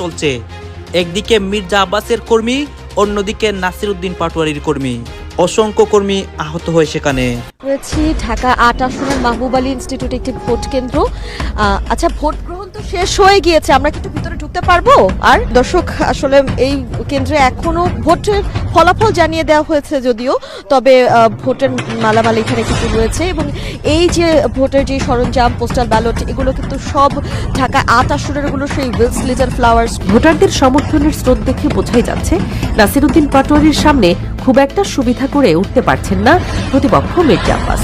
চলছে। একদিকে মির্জা আব্বাসের কর্মী, অন্যদিকে নাসির উদ্দিন পাটোয়ারির কর্মী। অসংখ্য কর্মী আহত হয় সেখানে। রয়েছি ঢাকা ৮ আসনের মাহবুব আলী ইনস্টিটিউট একটি ভোট কেন্দ্র। আচ্ছা, ভোট গ্রহণ তো শেষ হয়ে গিয়েছে, আমরা কিন্তু ভিতরে ঢুকতে পারবো? আর দর্শক, আসলে এই কেন্দ্রে এখনো ভোটের ফলাফল জানিয়ে দেওয়া হয়েছে যদিও, তবে ভোটের মালামাল এখানে কিন্তু রয়েছে এবং এই যে ভোটের যে সরঞ্জাম, পোস্টাল ব্যালট, এগুলো কিন্তু সব ঢাকা ৮ আসনের গুলো সেই উইলস লিটল ফ্লাওয়ার্স। ভোটারদের সমর্থনের স্রোত দেখে বোঝাই যাচ্ছে নাসির উদ্দিন পাটোয়ারির সামনে খুব একটা সুবিধা করে উঠতে পারছেন না প্রতিপক্ষ মির্জা আব্বাস।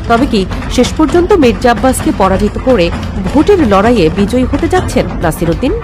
তবে কি শেষ পর্যন্ত মির্জা আব্বাসকে পরাজিত করে ভোটের লড়াইয়ে বিজয়ী হতে যাচ্ছেন নাসির উদ্দিন?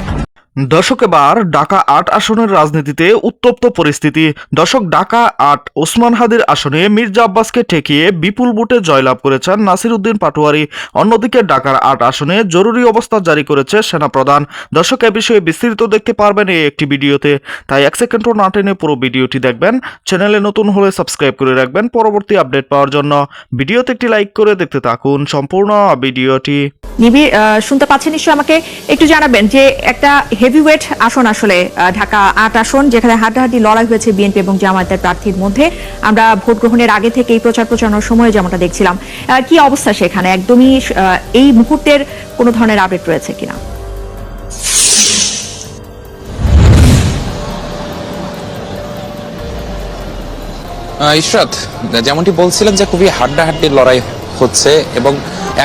দর্শক, এবার ঢাকা ৮ আসনের রাজনীতিতে উত্তপ্ত পরিস্থিতি। দর্শক, ঢাকা ৮ ওসমান হাদির আসনে মির্জা আব্বাসকে ঠেকিয়ে বিপুল ভোটে জয়লাভ করেছেন নাসির উদ্দিন পাটোয়ারি। অন্যদিকে ঢাকার ৮ আসনে জরুরি অবস্থা জারি করেছে সেনাপ্রধান। দর্শক, এ বিষয়ে বিস্তারিত দেখতে পারবেন এই একটি ভিডিওতে, তাই ১ সেকেন্ডও না টেনে পুরো ভিডিওটি দেখবেন। চ্যানেলে নতুন হলে সাবস্ক্রাইব করে রাখবেন পরবর্তী আপডেট পাওয়ার জন্য। ভিডিওতে একটি লাইক করে দেখতে থাকুন সম্পূর্ণ ভিডিওটি। নিবিড় শুনতে পাচ্ছেন নিশ্চয়ই, আমাকে একটু জানাবেন যে একটা হেভিওয়েট আসন আসলে ঢাকা ৮ আসন, যেখানে হাড্ডাহাড্ডি লড়াই হয়েছে বিএনপি এবং জামায়াতের প্রার্থীর মধ্যে। আমরা ভোট গ্রহণের আগে থেকে এই প্রচারণার সময় যেমনটা দেখছিলাম, কি অবস্থা সেখানে একদমই এই মুহূর্তের কোনো ধরনের আপডেট রয়েছে কিনা? ইশরাত, যেমনটি বলছিলেন যে খুবই হাড্ডাহাড্ডির লড়াই হচ্ছে এবং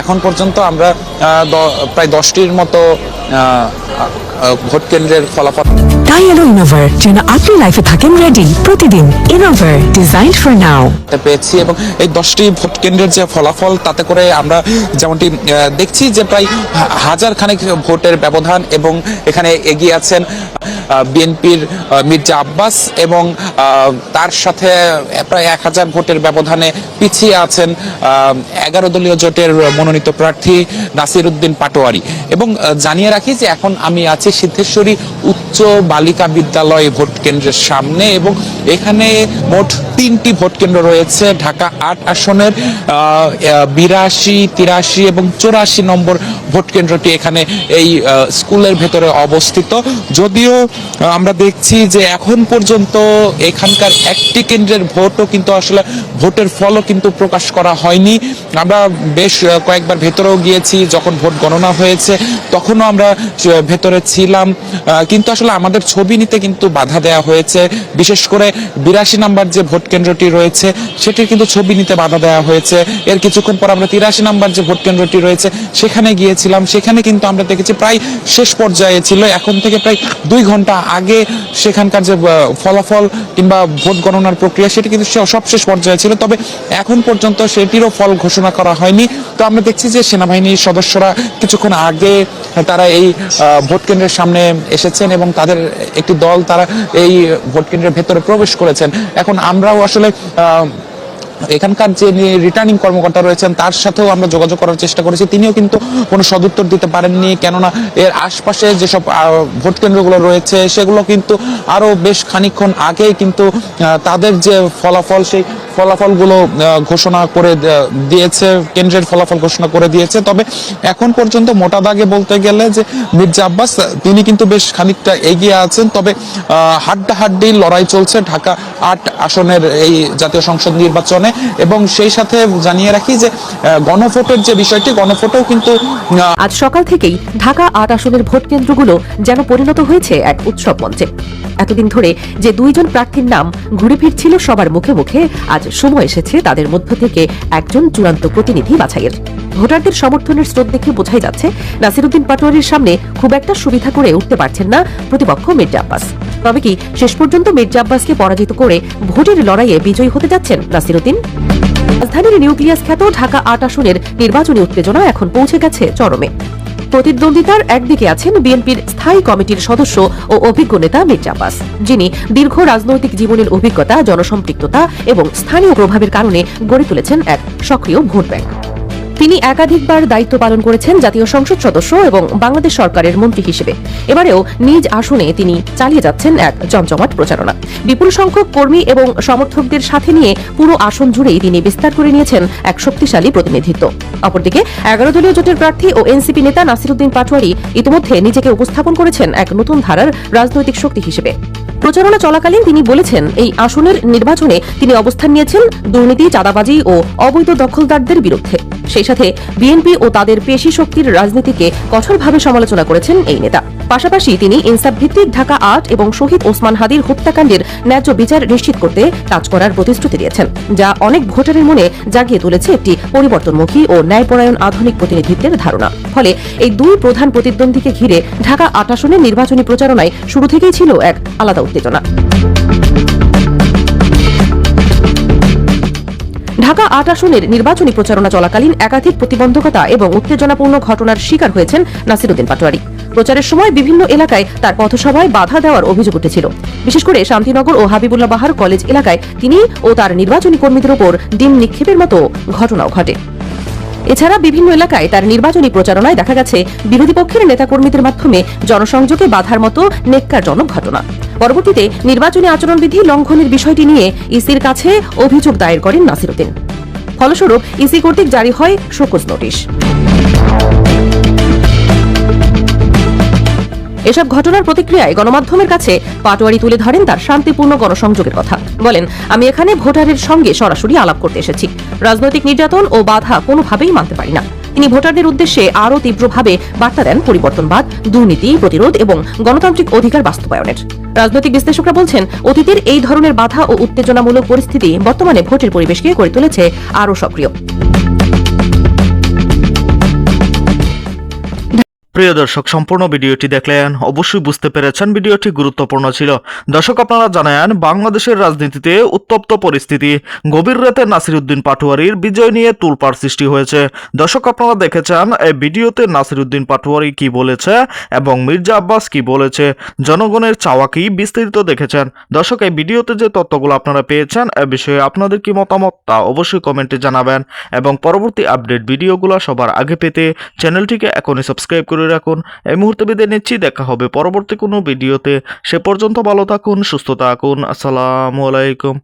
এখন পর্যন্ত আমরা প্রায় 10টির মতো ভোট কেন্দ্রের ফলাফল। তাই এলো ইনোভার, যেন আপনি লাইফে থাকেন রেডি প্রতিদিন। ইনোভার, ডিজাইনড ফর নাও পেয়েছি এবং এই 10টি ভোট কেন্দ্রের যে ফলাফল, তাতে করে আমরা যেমনটি দেখছি যে প্রায় 1000 খানেক ভোটের ব্যবধান এবং এখানে এগিয়ে আছেন বিএনপির মির্জা আব্বাস এবং তার সাথে প্রায় 1000 ভোটের ব্যবধানে পিছিয়ে আছেন 11 দলীয় জোটের মনোনীত প্রার্থী নাসির উদ্দিন পাটোয়ারি। এবং জানিয়ে রাখি যে এখন আমি আছি সিদ্ধেশ্বরী উচ্চ বালিকা বিদ্যালয় ভোট কেন্দ্রের সামনে এবং এখানে মোট 3টি ভোট কেন্দ্র রয়েছে। ঢাকা ৮ আসনের 82, 83 এবং 84 নম্বর ভোট কেন্দ্রটি এখানে এই স্কুলের ভেতরে অবস্থিত। যদিও আমরা দেখছি যে এখন পর্যন্ত এখানকার একটি কেন্দ্রের ভোটও কিন্তু আসলে ভোটের ফলও কিন্তু প্রকাশ করা হয়নি। আমরা বেশ কয়েকবার ভেতরেও গিয়েছি, যখন ভোট গণনা হয়েছে তখনও আমরা ভেতরে ছিলাম, কিন্তু আসলে আমাদের ছবি নিতে কিন্তু বাধা দেওয়া হয়েছে। বিশেষ করে 82 নাম্বার যে ভোট কেন্দ্রটি রয়েছে সেটির কিন্তু ছবি নিতে বাধা দেওয়া হয়েছে। এর কিছুক্ষণ পর আমরা 83 নাম্বার যে ভোট কেন্দ্রটি রয়েছে সেখানে গিয়েছিলাম, সেখানে কিন্তু আমরা দেখেছি প্রায় শেষ পর্যায়ে ছিল। এখন থেকে প্রায় 2 ঘন্টা আগে সেখানকার যে ফলাফল কিংবা ভোট গণনার প্রক্রিয়া সেটি কিন্তু সব শেষ পর্যায়ে ছিল, তবে এখন পর্যন্ত সেটিরও ফল ঘোষণা করা হয়নি। তো আমরা দেখছি যে সেনাবাহিনীর সদস্যরা কিছুক্ষণ আগে তারা এই ভোট কেন্দ্রের সামনে এসেছেন এবং তাদের একটি দল তারা এই ভোট কেন্দ্রের ভেতরে প্রবেশ করেছেন। এখন আমরাও আসলে এখানকার যে রিটার্নিং কর্মকর্তা রয়েছেন তার সাথেও আমরা যোগাযোগ করার চেষ্টা করেছি, তিনিও কিন্তু কোনো সদুত্তর দিতে পারেননি, কেননা এর আশপাশে যেসব ভোট কেন্দ্রগুলো রয়েছে সেগুলো কিন্তু আরো বেশ খানিকক্ষণ আগেই কিন্তু তাদের যে ফলাফল সেই ফলাফলগুলো ঘোষণা করে দিয়েছে, কেন্দ্রের ফলাফল ঘোষণা করে দিয়েছে। তবে এখন পর্যন্ত মোটা দাগে বলতে গেলে যে মির্জা আব্বাস তিনি কিন্তু বেশ খানিকটা এগিয়ে আছেন, তবে হাড্ডাহাড্ডি লড়াই চলছে ঢাকা ৮ আসনের এই জাতীয় সংসদ নির্বাচনে। এবং সেই সাথে জানিয়ে রাখি যে গণভোটের যে বিষয়টি, গণভোটেও কিন্তু আজ সকাল থেকেই ঢাকা ৮ আসনের ভোট কেন্দ্রগুলো যেন পরিণত হয়েছে এক উৎসব মঞ্চে। এতদিন ধরে যে 2 জন প্রার্থীর নাম ঘুরে ফিরছিল সবার মুখে মুখে, আজ সময় এসেছে তাদের মধ্য থেকে একজন চূড়ান্ত প্রতিনিধি বাছাইয়ের। ভোটারদের সমর্থনের স্রোত দেখে বোঝাই যাচ্ছে নাসির উদ্দিন পাটোয়ারির সামনে খুব একটা সুবিধা করে উঠতে পারছেন না প্রতিপক্ষ মির্জা আব্বাস। তবে কি শেষ পর্যন্ত মির্জা আব্বাসকে পরাজিত করে ভোটের লড়াইয়ে বিজয়ী হতে যাচ্ছেন নাসির উদ্দিন? রাজধানীর নিউক্লিয়াস খ্যাত ঢাকা ৮ আসনের নির্বাচনী উত্তেজনা এখন পৌঁছে গেছে চরমে। প্রতিদ্বন্দ্বিতার একদিকে আছেন বিএনপির স্থায়ী কমিটির সদস্য ও অভিজ্ঞ নেতা মির্জা আব্বাস, যিনি দীর্ঘ রাজনৈতিক জীবনের অভিজ্ঞতা, জনসম্পৃক্ততা এবং স্থানীয় প্রভাবের কারণে গড়ে তুলেছেন এক সক্রিয় ভোট ব্যাংক। তিনি একাধিকবার দায়িত্ব পালন করেছেন জাতীয় সংসদ সদস্য এবং বাংলাদেশ সরকারের মন্ত্রী হিসেবে। এবারেও নিজ আসনে তিনি চালিয়ে যাচ্ছেন এক জমজমাট প্রচারণা। বিপুল সংখ্যক কর্মী এবং সমর্থকদের সাথে নিয়ে পুরো আসন জুড়েই তিনি বিস্তার করে নিয়েছেন এক শক্তিশালী প্রতিনিধিত্ব। অপরদিকে 11 দলীয় জোটের প্রার্থী ও এনসিপি নেতা নাসিরউদ্দিন পাটোয়ারি ইতিমধ্যে নিজেকে উপস্থাপন করেছেন এক নতুন ধারার রাজনৈতিক শক্তি হিসেবে। প্রচারণা চলাকালীন তিনি বলেছেন, এই আসনের নির্বাচনে তিনি অবস্থান নিয়েছেন দুর্নীতি, চাঁদাবাজি ও অবৈধ দখলদারদের বিরুদ্ধে। সেই সাথে বিএনপি ও তাদের পেশি শক্তির রাজনীতিকে কঠোরভাবে সমালোচনা করেছেন এই নেতা। পাশাপাশি তিনি ইনসাফ ভিত্তিক ঢাকা ৮ এবং শহীদ ওসমান হাদির হত্যাকাণ্ডের ন্যায্য বিচার নিশ্চিত করতে কাজ করার প্রতিশ্রুতি দিয়েছেন, যা অনেক ভোটারের মনে জাগিয়ে তুলেছে একটি পরিবর্তনমুখী ও ন্যায়পরায়ণ আধুনিক প্রতিনিধিত্বের ধারণা। ফলে এই দুই প্রধান প্রতিদ্বন্দ্বীকে ঘিরে ঢাকা ৮ আসনের নির্বাচনী প্রচারণায় শুরু থেকেই ছিল এক আলাদা উত্তেজনা। ঢাকা ৮ আসনের নির্বাচনী প্রচারণা চলাকালীন একাধিক প্রতিবন্ধকতা এবং উত্তেজনাপূর্ণ ঘটনার শিকার হয়েছেন নাসিরউদ্দিন পাটোয়ারি। প্রচারের সময় বিভিন্ন এলাকায় তার পথসভায় বাধা দেওয়ার অভিযোগ উঠেছিল। বিশেষ করে শান্তিনগর ও হাবিবুল্লাহ বাহার কলেজ এলাকায় তিনি ও তার নির্বাচনী কর্মীদের উপর ডিম নিক্ষেপের মতো ঘটনাও ঘটে। এছাড়া বিভিন্ন এলাকায় তার নির্বাচনী প্রচারণায় দেখা গেছে বিরোধী পক্ষের নেতাকর্মীদের মাধ্যমে জনসংযোগে বাধার মতো নেক্কারজনক ঘটনা। পরবর্তীতে নির্বাচনী আচরণবিধি লঙ্ঘনের বিষয়টি নিয়ে ইসির কাছে অভিযোগ দায়ের করেন নাসিরউদ্দিন। ফলস্বরূপ ইসি কর্তৃক জারি হয় শোকজ নোটিশ। এসব ঘটনার প্রতিক্রিয়ায় গণমাধ্যমের কাছে পাটোয়ারি তুলে ধরেন তার শান্তিপূর্ণ গণসংযোগের কথা। বলেন, আমি এখানে ভোটারের সঙ্গে সরাসরি আলাপ করতে এসেছি। রাজনৈতিক নির্যাতন ও বাধা কোনোভাবেই মানতে পারি না। তিনি ভোটারদের উদ্দেশ্যে আরও তীব্রভাবে বার্তা দেন পরিবর্তনবাদ, দুর্নীতি প্রতিরোধ এবং গণতান্ত্রিক অধিকার বাস্তবায়নের। রাজনৈতিক বিশ্লেষকরা বলছেন, অতীতের এই ধরনের বাধা ও উত্তেজনামূলক পরিস্থিতি বর্তমানে ভোটের পরিবেশকে করে তুলেছে আরও সক্রিয়। প্রিয় দর্শক, সম্পূর্ণ ভিডিওটি দেখলেন, অবশ্যই বুঝতে পেরেছেন ভিডিওটি গুরুত্বপূর্ণ ছিল। দর্শক, আপনারা জানেন বাংলাদেশের রাজনীতিতে উত্তপ্ত পরিস্থিতি। গভীর রাতে নাসিরউদ্দিন পাটোয়ারির বিজয় নিয়ে তোলপাড় সৃষ্টি হয়েছে। দর্শক, আপনারা দেখেছেন এই ভিডিওতে নাসিরউদ্দিন পাটোয়ারি কি বলেছে এবং মির্জা আব্বাস কি বলেছে, জনগণের চাওয়া কি বিস্তারিত দেখেছেন। দর্শক, এই ভিডিওতে যে তথ্যগুলো আপনারা পেয়েছেন এ বিষয়ে আপনাদের কি মতামত তা অবশ্যই কমেন্টে জানাবেন এবং পরবর্তী আপডেট ভিডিওগুলো সবার আগে পেতে চ্যানেলটিকে এখনই সাবস্ক্রাইব করে রাখুন। এই মুহূর্তে বিদায় নিচ্ছি, দেখা হবে পরবর্তী কোনো ভিডিওতে। সে পর্যন্ত ভালো থাকুন, সুস্থ থাকুন। আসসালামু আলাইকুম।